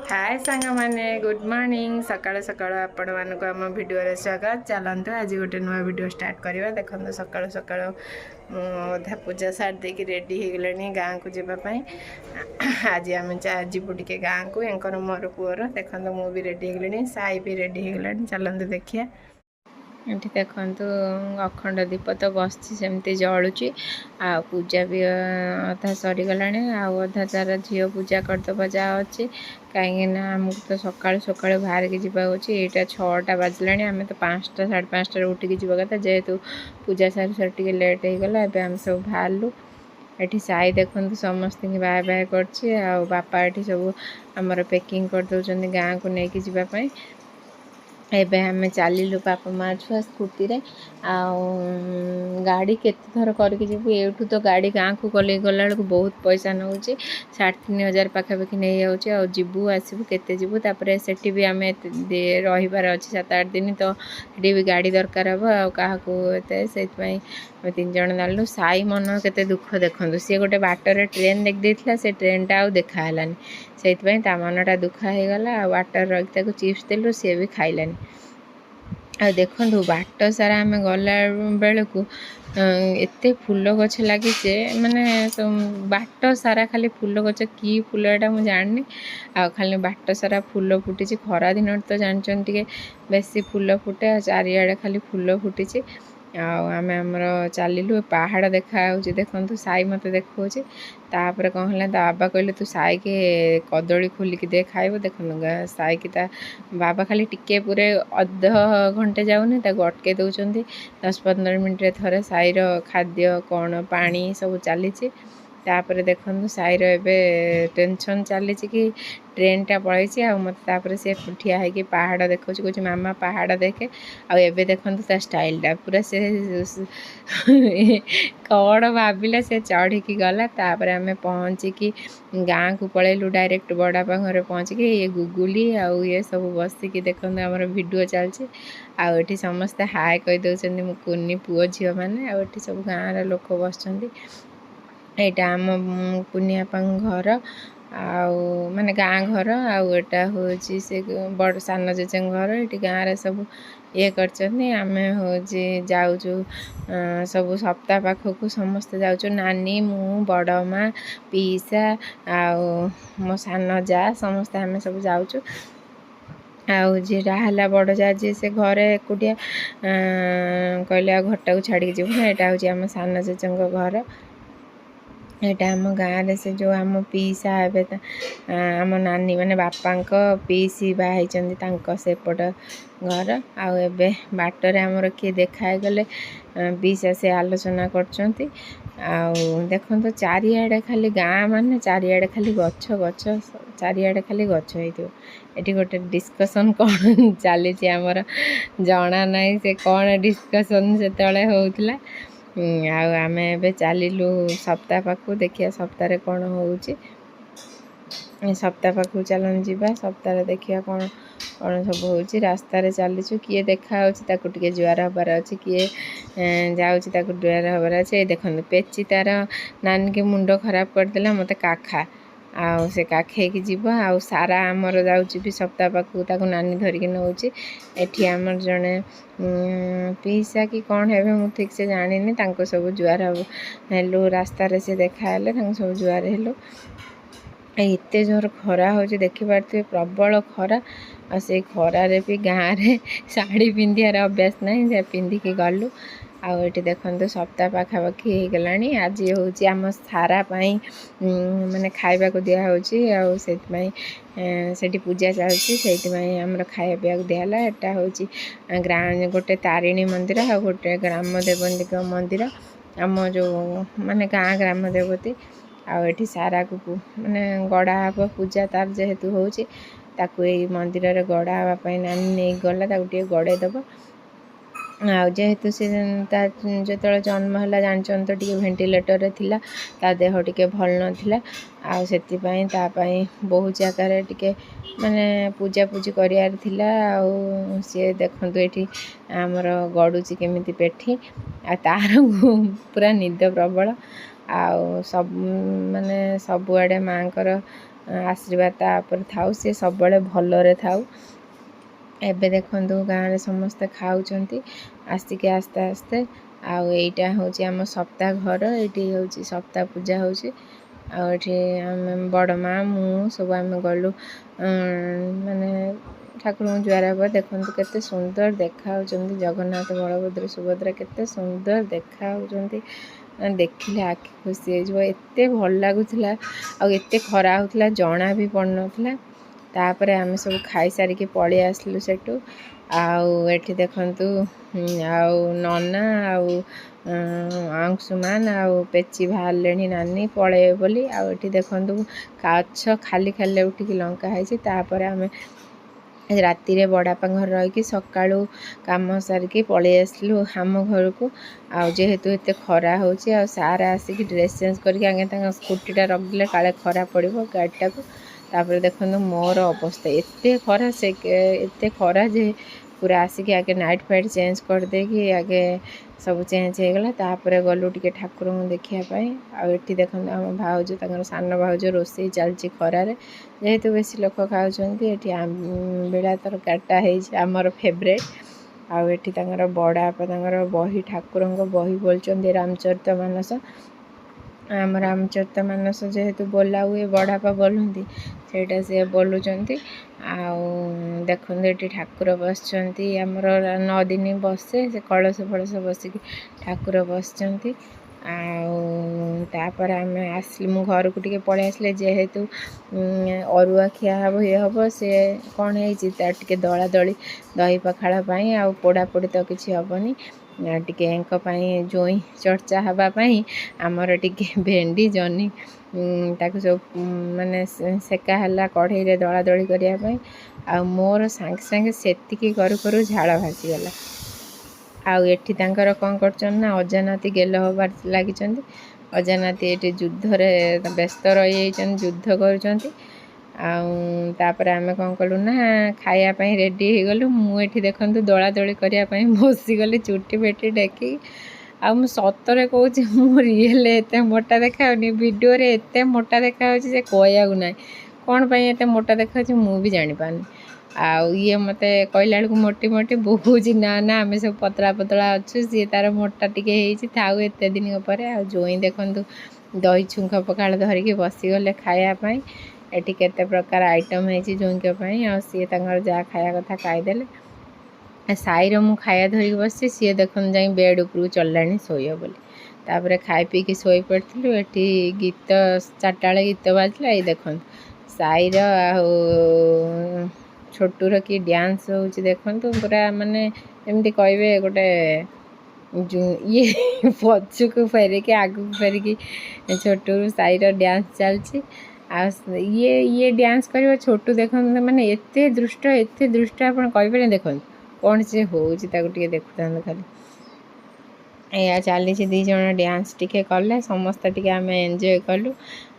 हाय सांग मैंने good morning सकाळ सकाळ आपण मानक आम वीडियो रे स्वागत चलते आज गोटे नुआ वीडियो स्टार्ट करवा देखो सकाळ सकाळ अधा पूजा सार देकी रेडी हो गले गाँव को जावाई आज आम जीवु टे गाँव को एंकर मोर पुअर देखो मुझे रेडी हो गली साई भी रेडी हो गला चलते देखिए ये देखु अखंड दीप तो बसची सेमती जलुची आ पूजा भी अधा सरीगला आधा तार झील पूजा करदे जहाँ अच्छी कहीं आमको तो सका सका बाहर की जावाक यहाँ 6टा बाजला आम तो 5टा 5:30 उठिकी जावा कथा जेहेतु पूजा सारी सारी टे लेट हो गला आम सब बाहरलु ये साई देखु समस्त बाय बाय कर बापा ये सब आमर पैकिंग करदे गाँव को लेकिन जावाई एबे हमें चलिलु बापा माँ छुआ स्कूटी रे गाड़ी केते थर करके जीवु एठू तो गाड़ी गाँव को गले गला बेलू बहुत पैसा नौ 3,500 पाखापाखि नहीं जाऊँगी आ जीवु आसबू केते जीवु तापर सेठी भी आम रहीबार अच्छे 7-8 दिन तो ये भी गाड़ी दरकार हम आ से 3 जन जालु साई मन केते दुख देखु सी गोटे बाटर ट्रेन देखी से ट्रेनटा आउ देखालानी से मनटा दुखा हो गला वाटर रखी चिप्स देलु सी भी खाइलानी आ देखु बाट सारा आम गला बेलू एते फूल गछ लगे माने बाट सारा खाली फूल गछ कि फूल एटा मुझे जानी आ खाली बाट सारा फूल फुटी खरा दिन तो जानते बेसी फूल फुटे चारिआडे खाली फूल फुटी आम आमर चलिलु पहाड़ देखा देखु साई मत देखा तापर कौन है बाबा कहले तू साई के कदली खोलिकी दे खाइब देख साई की बाबा खाली टिके पूरे अध घंटे जाऊनी अटके दौरान 10-15 मिनट थरे साईर खाद्य कौन पानी सब चली तापर देखु साईर एबे टेंशन चली कि ट्रेनटा पलैसी आ मत से ठिया है पहाड़ देखो कह मामा पहाड़ देखे आबे देखु ता स्टाइलटा पूरा से कौन भाविला से चढ़ी गला तापर आम पहुँचिकी गाँव को पलैलु डायरेक्ट बड़ापा घर पहुँचिकी ये गुगुली आउ ये सब बसिकी देखो आमर वीडियो चलती आठी समस्ते हाय कहीदे मु कुनी पुओ झील मैंने आठ सब गाँव लोक बस यहाँ आम कुनियापा घर माने गाँ घर आटा हूँ से बड़ सान जेजे घर ये गाँव सब ये करमे हूँ जाऊँ सब सप्ताह पाखक समस्ते जाऊँ नानी मु बड़ माँ पीसा मो सान जा समस्ते आम सब जाऊँ आउ जी राहला बड़ जा जी से घरे एकुटिया कहले घरटा को छाड़ी जीव ना यहाँ हूँ आम सान जेजे घर यहाँ आम गाँव से जो आम पीसा हे आम नानी माने बापा पीसी बाई सेपट घर आबे बाटर आमर किए देखा गले पीसा से आलोचना कर देखो चारिआडे खाली गाँ माने चारिआडे खाली गछ गछ चारिआडे खाली गछ ये गोटे डिस्कसन कौन चली आमर जना ना से कौन डिस्कसन से होता आम ए चलिलु सप्ताह पाखु देखिए सप्ताह कौन हो सप्ताह पाखु चलन जीवा सप्ताह देखिए कौन कौन सब हो रास्तार चलीचु किए देखा टे जुआर हबार अच्छे किए जाऊँगी जुआर हबार अच्छे देखो पेची तार नानी के मुंड खराब करदेला मत काखा आउ से काखेकी जीव आउ सारा आमर जाऊँगी भी सप्ताह पाखु नानी धरिकी नौची एठी आमर जड़े पीसा कि कौन है मुझे ठीक से जानी सब जुआर हेलु रास्तार से देखा सब जुआर हेलु एते जोर खरा हो देखिपे प्रबल खरा आ से खरारे भी गाँव में शाढ़ी पिंधार अभ्यास ना पिंधिकी गलु आठ देखो सप्ताह पाखापाखि हो गला आज हूँ आम सारा माने खाइबा को दिया से पूजा चलती से आमर खाया पीवा दिहला एटा हूँ ग्राम गोटे तारिणी मंदिर आ गोटे ग्राम देवती मंदिर आम जो माने गाँ ग्राम देवती आठी सारा को माने गड़ा हम पूजा तार जेहेतु हूँ मंदिर रे गड़ा हाँपाई नानी नहीं गला गड़े दब जेहेतु सी जो जन्म है जानते तो टे भेटिलेटर थिला ता देह टे भल नाला आपाई बहुत जगार टे माने पूजा पूजी करार सी देखु ये आमर गड़ुची केमी पेठी आ तार पूरा निद प्रबल सब माने सबुआड़े माँ आशीर्वाद तापर थाउ सी सब भलरे थाउ। एबे देखंतु गाँव रे समस्ते खाउचंती आसिके आस्ते आस्ते। आउ एइटा होची आम सप्ताह घर, एठी होची सप्ताह पूजा होची। आउ एठी आम बड़ माँ मु सब आम गलु माने ठाकुर जुआर हब। देखंतु केते सुंदर देखा होचंती जगन्नाथ बलभद्र सुभद्रा केते सुंदर देखा होचंती। देखिले आखि खुशी हो एते भल लागुला। आ एते खरा होतला जना भी पड़ नथला। तापरे आमे सब खाई सारिके पळी आसलु सेटू। आउ एठी देखंतु आउ नना आउ अंशुमान आउ पेची बाहरलेनी नानी पळे बोली। आउ एठी देखंतु काछ खाली खाली उठिकी लंका हैछि। तापरे आमे राति रे बड़ापा घर रही सकाळू काम सारिकी पळी आसलु आम घर को। आउ जेहेतु एते खरा होछि आ सार आसिकी ड्रेस चेंज करके आगे तांगा स्कूटीटा रखिले काले खरा पड़िबो गाड़ीटा को। तापर देखंतु मोर अवस्था एते खरा से एते खरा जे पूरा आसिकी आगे नाइट फाइट चेंज कर देकी आगे सब चेंज हो गला। तापर गलु टिके ठाकुर को देखिया पाई। आ एठी देखंतु हम भाउज तांगर सान भाउज रोसई चलची खरारे जेहेतु बेसी लोक खाउचंती। एठी बेला तरकारीटा हेछि हमर फेवरेट। आउ एठी तांगर बड़ापा तांगर बही ठाकुरंग बही बोलचंती रामचरितमानस। आम रामचरितमानस जेहेतु बोला हुए बड़ापा बोलती सेटा से बोलुचंती। आउ देखंतु एठी ठाकुर बसचंती हमर 9 दिन बसे से कलश फलश बसिकी ठाकुर बसचंती। आउ तापर आमे आसली मु घर को टिके पळे आसले जेहेतु अरुआ खिया हबो ये हबो से कोन हेछि ता टिके दळा दळी दही पखाळ पई आउ पोड़ा पोड़ी तो किछि हबनी। टिके एंक पई जोई चर्चा हबा पई हमर टिके भेंडी जनी ताकु सब माने सेका हला कढ़ई रे दळा दळी करिया पई। आ मोर सांग सांग सेतिकी करू करू झाळ भासी गला। आउ एठी तांकर कोन करचन ना अजानाती गेल होबार लागिचंती। अजानाती एठी युद्ध रे व्यस्त रही युद्ध करूचंती। आउ तापर आमे कोन कलु ना खाया पई रेडी हे गलु। मु एठी देखंतु दळा दळी करिया पई बसी गली चुट्टी बेटी डेकी। आ मु सतरे कहूची मु रियल एते मोटा देखाउनी वीडियो रे एते मोटा देखाउची जे कहया गु नै कोन पई एते मोटा देखाउची मु भी जानि पानी। आउ ये मते कहला को मोटी मोटी बहुची ना ना आमे सब पतला पतला अछु सी तार मोटा टिके हेछि थाउ एते दिन परे। आ जोई देखंतु दही छुंख पखाळ धरिके बसी गले खाया पई। एठी केते प्रकार आइटम हेछि जोई के पई। आ सी तांगर जा खाया कथा खाइ देले। साईर मु खाया धरिक बसछि सी देखन जाई बेड ऊपर चललानी सोयो बोली। तापरे खाई पी के सोई पड़थिलु। एठी गीत चाटाळे गीत बाजला। ए देखन साईर आ छोटूर की डांस होची देखंतु पूरा माने एमती कहबे गोटे ये पछुक फेरिके आगु फेरिकी छोटू साईर डांस चलची। आ ये डांस करियो छोटू देखंतु माने एते दृष्ट आपण कहबे देखंतु कोन से होची ताको टिके देखुतान खाली। या चली दी जन डांस टिके कले समस्त टिके आम एंजॉय कलु।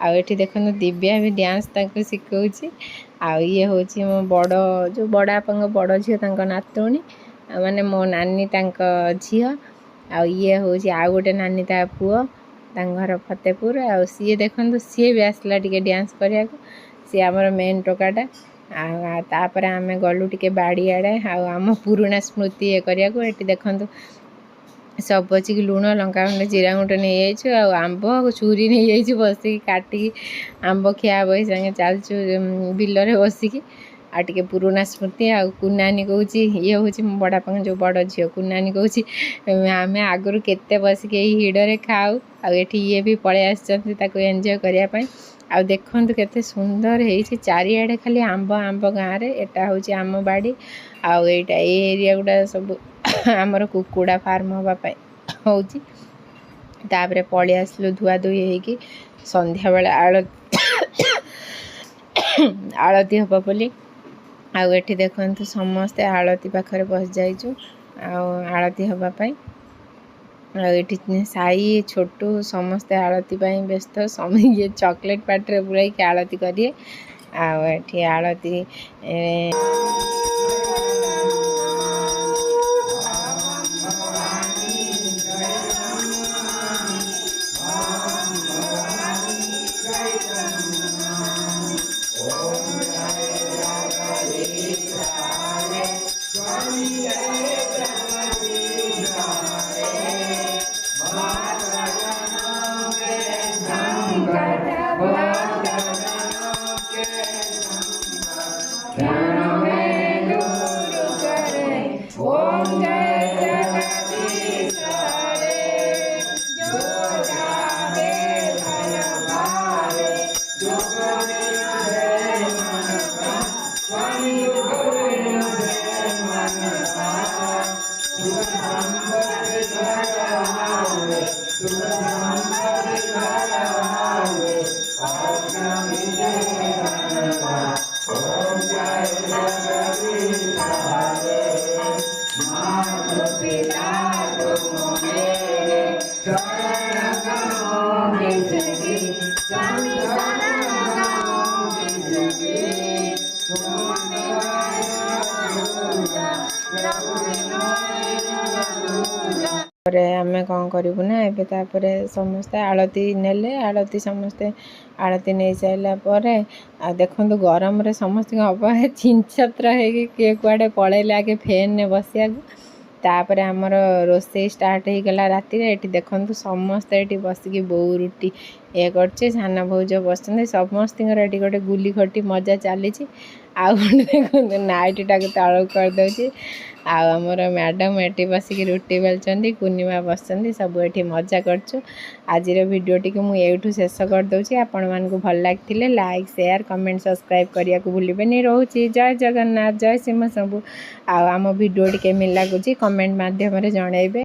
आ एठी देखंतु दिव्या भी डांस ताको सिखौची। आ ये होची मो बड़ जो बड़ापांग बड़ झियो तांको नातुणी माने मो नानी तांको झियो। आ ये होची आ गोटे नानी ता पुओ तांग घर फतेपुर। आ सी देखंतु सी भी आसला टिके डांस करिया को सी हमर मेन टोकाटा। आ तापर आमे गलु टिके बाड़ी आड़े आ आम पुराना स्मृति ये करिया को। एठी देखंतु सब बची लुण लंका खंडे जीरा गुंडे नहीं जाइछु आ आंब छुरी नहीं जाइछु बसी काटी आंब खिया बही संगे चलछु बिल रे बसिकी। आ टिके पुराना स्मृति। आ कुनानी कहूची ये होची मो बड़ापांग जो बड़ झियो कुनानी कहूची आमे आगुरु केते बसिकी एही हिडरे खाऊ। आ एठी ये भी पळे आछंती ताको एन्जॉय करिया पई। आ देखंतु केते सुंदर हेछि चारिआडे खाली आंब आंब गाँ रे। एटा होची आम बाड़ी। आ एटा ए एरिया गुडा सब हमर कुकुड़ा फार्म हवा पई होची। तापरे पळे आसलु धुआ धुई हेकी संध्या बेला आळती हबा बोली। आ एठी देखंतु समस्ते आळती पाखरे बस जाइछु आळती हबा पई। आ एठी साई छोटू समस्ते आळती पई व्यस्त समय ये चॉकलेट पार्टी बुलाई के आळती करिए। आ एठी आळती आमे कौन करूँ ना ए तापर समस्ते आलती नेले आलती समस्ते आलती नहीं सारापर आ देखु गरम रे समस्त हम चिंचत्र हो किए कुआडे पलैले आगे फैन ने बसिया तापर आमर रोसे स्टार्ट हो गला राति ये देखु समस्ते ये बसिकी बो रुटी ये कर सान भौज बस समस्त ये गोटे गुली खटी मजा चली आउ देखो नाइट टाक तल करदे आमर मैडम ये बसिक रुटी बेलुं पूर्णिमा बस सब ये मजा करछु। आज भिडियोटी को मुझे शेष करदे आपण मानक भल लगी लाइक शेयर कमेंट सब्सक्राइब करने को भूलें रोचे। जय जगन्नाथ जय सिंह सबू आम भिडियोटी केमी लगुच कमेंट मध्यम जनइबे।